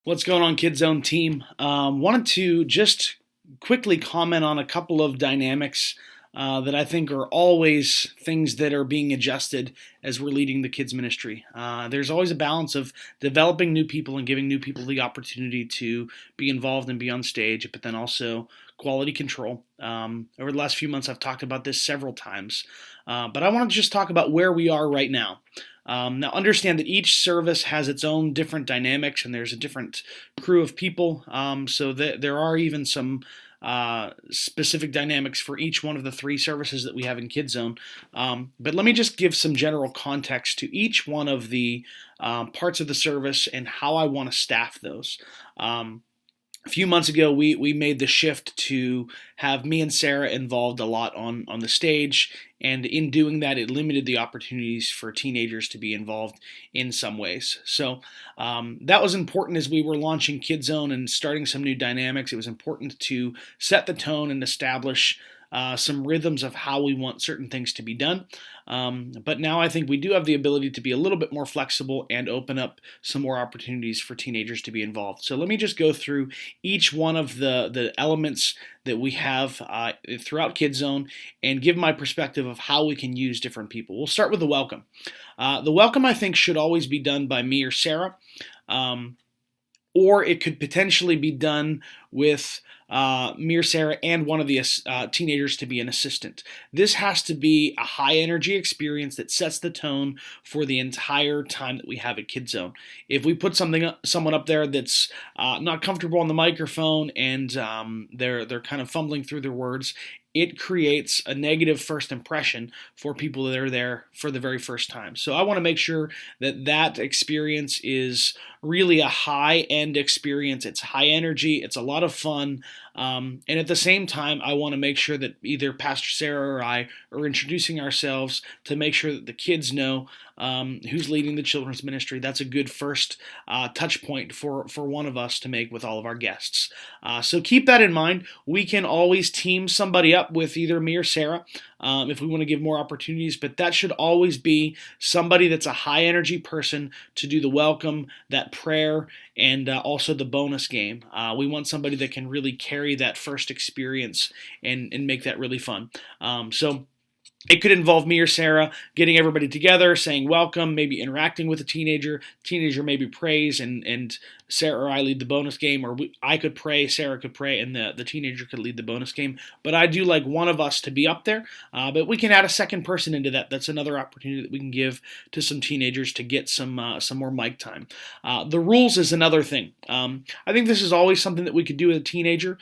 What's going on, Kid Zone team? Wanted to just quickly comment on a couple of dynamics that I think are always things that are being adjusted as we're leading the kids ministry. There's always a balance of developing new people and giving new people the opportunity to be involved and be on stage, but then also quality control. Over the last few months, I've talked about this several times, but I want to just talk about where we are right now. Now, understand that each service has its own different dynamics, and there's a different crew of people. So that there are even some specific dynamics for each one of the three services that we have in KidZone. But let me just give some general context to each one of the parts of the service and how I want to staff those. A few months ago, we made the shift to have me and Sarah involved a lot on the stage, and in doing that, it limited the opportunities for teenagers to be involved in some ways. So that was important as we were launching KidZone and starting some new dynamics. It was important to set the tone and establish some rhythms of how we want certain things to be done. But now I think we do have the ability to be a little bit more flexible and open up some more opportunities for teenagers to be involved. So let me just go through each one of the elements that we have throughout KidZone and give my perspective of how we can use different people. We'll start with the welcome. The welcome, I think, should always be done by me or Sarah. Or it could potentially be done with me or Sarah and one of the teenagers to be an assistant. This has to be a high energy experience that sets the tone for the entire time that we have at KidZone. If we put someone up there that's not comfortable on the microphone and they're kind of fumbling through their words, it creates a negative first impression for people that are there for the very first time. So I want to make sure that that experience is really a high-end experience. It's high energy. It's a lot of fun. And at the same time, I want to make sure that either Pastor Sarah or I are introducing ourselves to make sure that the kids know who's leading the children's ministry. That's a good first touch point for one of us to make with all of our guests. So keep that in mind. We can always team somebody up with either me or Sarah if we want to give more opportunities, but that should always be somebody that's a high energy person to do the welcome, that prayer, and also the bonus game. We want somebody that can really carry that first experience and make that really fun. So it could involve me or Sarah getting everybody together, saying welcome, maybe interacting with a teenager. Teenager maybe prays, and Sarah or I lead the bonus game, or I could pray, Sarah could pray, and the teenager could lead the bonus game. But I do like one of us to be up there, but we can add a second person into that. That's another opportunity that we can give to some teenagers to get some more mic time. The rules is another thing. I think this is always something that we could do with a teenager.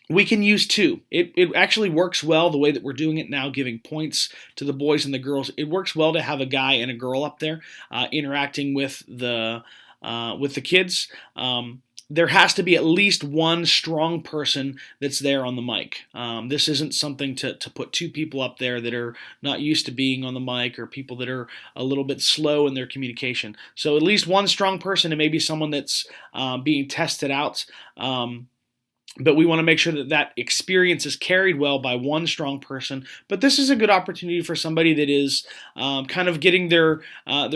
We can use two. It actually works well the way that we're doing it now, giving points to the boys and the girls. It works well to have a guy and a girl up there interacting with the kids. There has to be at least one strong person that's there on the mic. This isn't something to put two people up there that are not used to being on the mic, or people that are a little bit slow in their communication. So at least one strong person, and maybe someone that's being tested out. But we want to make sure that that experience is carried well by one strong person. But this is a good opportunity for somebody that is kind of getting their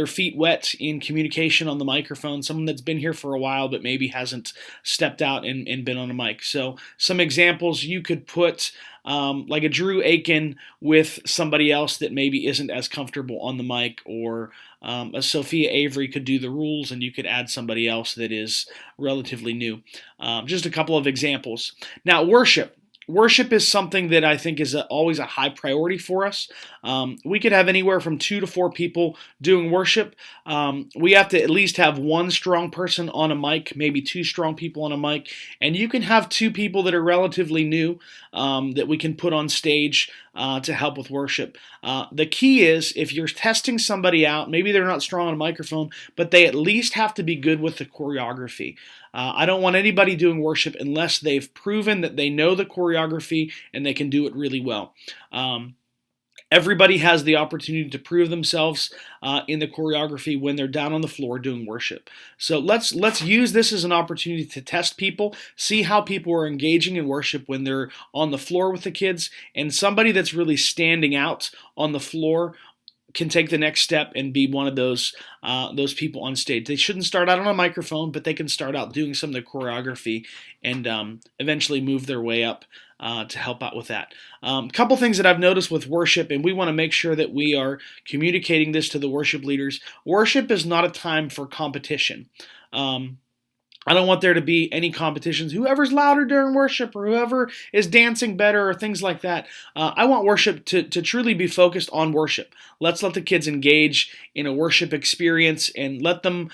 feet wet in communication on the microphone, someone that's been here for a while but maybe hasn't stepped out and been on a mic. So some examples, you could put like a Drew Aiken with somebody else that maybe isn't as comfortable on the mic, or a Sophia Avery could do the rules, and you could add somebody else that is relatively new. Just a couple of examples. Now, worship. Worship is something that I think is always a high priority for us. We could have anywhere from 2 to 4 people doing worship. We have to at least have one strong person on a mic, maybe 2 strong people on a mic, and you can have 2 people that are relatively new that we can put on stage to help with worship. The key is, if you're testing somebody out, maybe they're not strong on a microphone, but they at least have to be good with the choreography. I don't want anybody doing worship unless they've proven that they know the choreography and they can do it really well. Everybody has the opportunity to prove themselves in the choreography when they're down on the floor doing worship. So let's use this as an opportunity to test people, see how people are engaging in worship when they're on the floor with the kids, and somebody that's really standing out on the floor can take the next step and be one of those people on stage. They shouldn't start out on a microphone, but they can start out doing some of the choreography and eventually move their way up to help out with that. Couple things that I've noticed with worship, and we want to make sure that we are communicating this to the worship leaders. Worship is not a time for competition. I don't want there to be any competitions. Whoever's louder during worship or whoever is dancing better or things like that. I want worship to truly be focused on worship. Let's let the kids engage in a worship experience and let them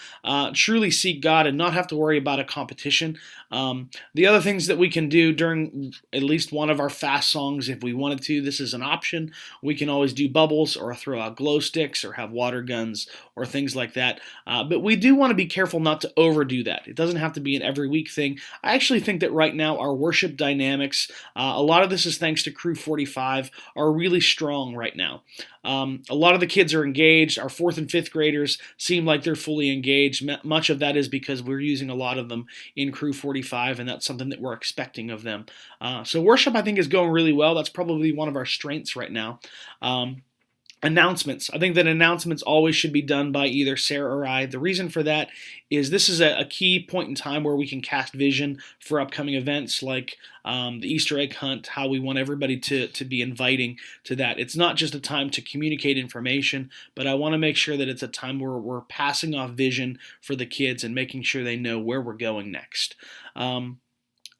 truly seek God and not have to worry about a competition. The other things that we can do during at least one of our fast songs, if we wanted to, this is an option. We can always do bubbles or throw out glow sticks or have water guns or things like that. But we do want to be careful not to overdo that. It doesn't have to be an every week thing. I actually think that right now our worship dynamics, a lot of this is thanks to Crew 45, are really strong right now. A lot of the kids are engaged. Our 4th and 5th graders seem like they're fully engaged. Much of that is because we're using a lot of them in Crew 45, and that's something that we're expecting of them. So worship, I think, is going really well. That's probably one of our strengths right now. Announcements. I think that announcements always should be done by either Sarah or I. The reason for that is this is a key point in time where we can cast vision for upcoming events like the Easter egg hunt, how we want everybody to be inviting to that. It's not just a time to communicate information, but I want to make sure that it's a time where we're passing off vision for the kids and making sure they know where we're going next.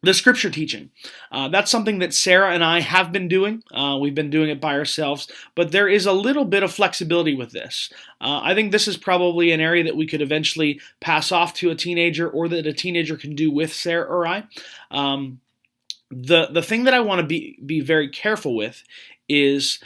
The scripture teaching. That's something that Sarah and I have been doing. We've been doing it by ourselves, but there is a little bit of flexibility with this. I think this is probably an area that we could eventually pass off to a teenager or that a teenager can do with Sarah or I. The thing that I want to be very careful with is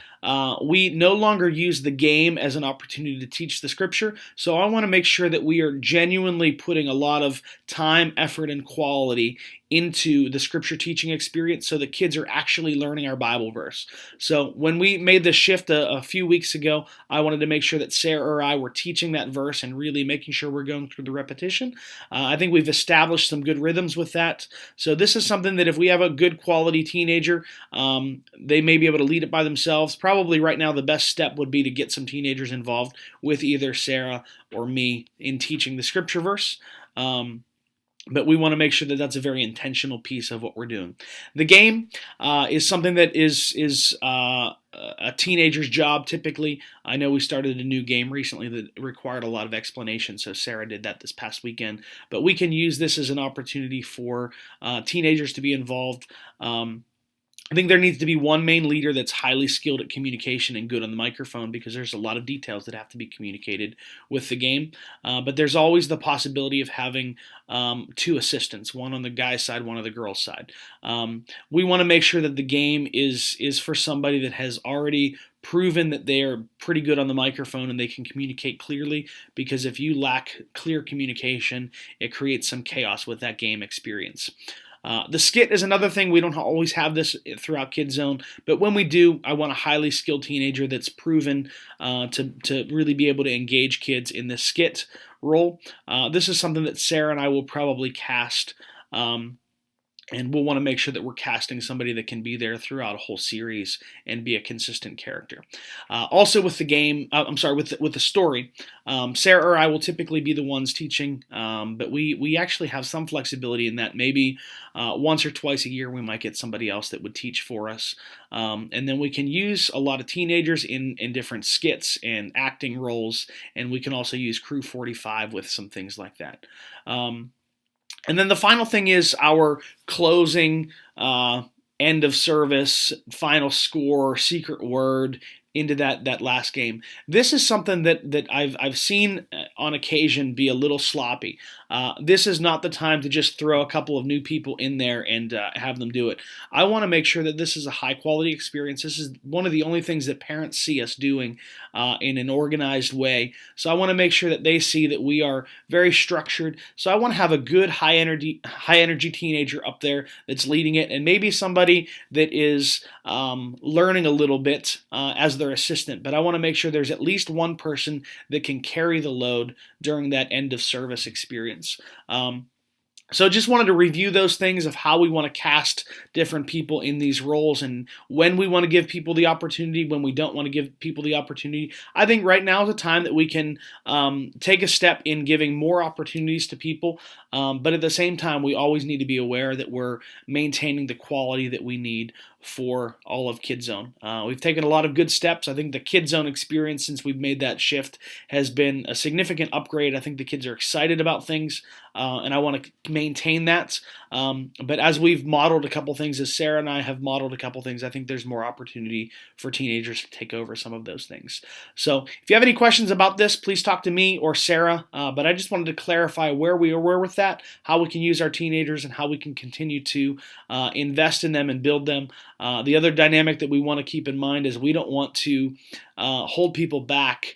we no longer use the game as an opportunity to teach the scripture. So I want to make sure that we are genuinely putting a lot of time, effort, and quality into the scripture teaching experience so the kids are actually learning our Bible verse. So when we made this shift a few weeks ago, I wanted to make sure that Sarah or I were teaching that verse and really making sure we're going through the repetition. I think we've established some good rhythms with that. So this is something that if we have a good quality teenager, they may be able to lead it by themselves. Probably right now the best step would be to get some teenagers involved with either Sarah or me in teaching the scripture verse. But we want to make sure that that's a very intentional piece of what we're doing. The game is something that is a teenager's job typically. I know we started a new game recently that required a lot of explanation, so Sarah did that this past weekend. But we can use this as an opportunity for teenagers to be involved. I think there needs to be one main leader that's highly skilled at communication and good on the microphone because there's a lot of details that have to be communicated with the game. But there's always the possibility of having 2 assistants, one on the guy's side, one on the girl's side. We want to make sure that the game is for somebody that has already proven that they are pretty good on the microphone and they can communicate clearly, because if you lack clear communication, it creates some chaos with that game experience. The skit is another thing. We don't always have this throughout Kid Zone, but when we do, I want a highly skilled teenager that's proven to really be able to engage kids in the skit role. This is something that Sarah and I will probably cast, and we'll want to make sure that we're casting somebody that can be there throughout a whole series and be a consistent character. Also with the game, with the story, Sarah or I will typically be the ones teaching, but we actually have some flexibility in that. Maybe once or twice a year we might get somebody else that would teach for us. And then we can use a lot of teenagers in different skits and acting roles, and we can also use Crew 45 with some things like that. And then the final thing is our closing, end of service, final score, secret word into that last game. This is something that I've seen on occasion be a little sloppy. This is not the time to just throw a couple of new people in there and have them do it. I want to make sure that this is a high quality experience. This is one of the only things that parents see us doing in an organized way. So I want to make sure that they see that we are very structured. So I want to have a good high energy teenager up there that's leading it, and maybe somebody that is learning a little bit as their assistant. But I want to make sure there's at least one person that can carry the load during that end of service experience. So just wanted to review those things of how we want to cast different people in these roles and when we want to give people the opportunity, when we don't want to give people the opportunity. I think right now is a time that we can take a step in giving more opportunities to people, but at the same time, we always need to be aware that we're maintaining the quality that we need for all of KidZone. We've taken a lot of good steps. I think the KidZone experience since we've made that shift has been a significant upgrade. I think the kids are excited about things, and I want to maintain that. But as we've modeled a couple things, as Sarah and I have modeled a couple things, I think there's more opportunity for teenagers to take over some of those things. So if you have any questions about this, please talk to me or Sarah. But I just wanted to clarify where we were with that, how we can use our teenagers, and how we can continue to invest in them and build them. The other dynamic that we want to keep in mind is we don't want to hold people back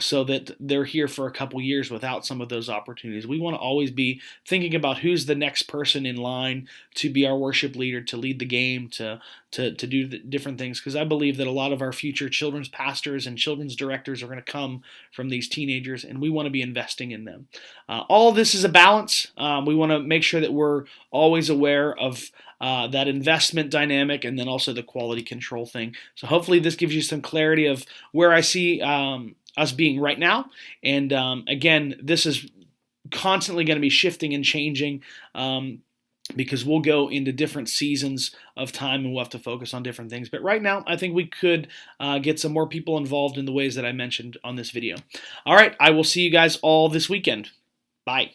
so that they're here for a couple years without some of those opportunities. We want to always be thinking about who's the next person in line to be our worship leader, to lead the game, to do the different things, because I believe that a lot of our future children's pastors and children's directors are going to come from these teenagers, and we want to be investing in them. All of this is a balance. We want to make sure that we're always aware of that investment dynamic and then also the quality control thing. So hopefully this gives you some clarity of where I see us being right now. And again, this is constantly going to be shifting and changing because we'll go into different seasons of time and we'll have to focus on different things. But right now, I think we could get some more people involved in the ways that I mentioned on this video. All right, I will see you guys all this weekend. Bye.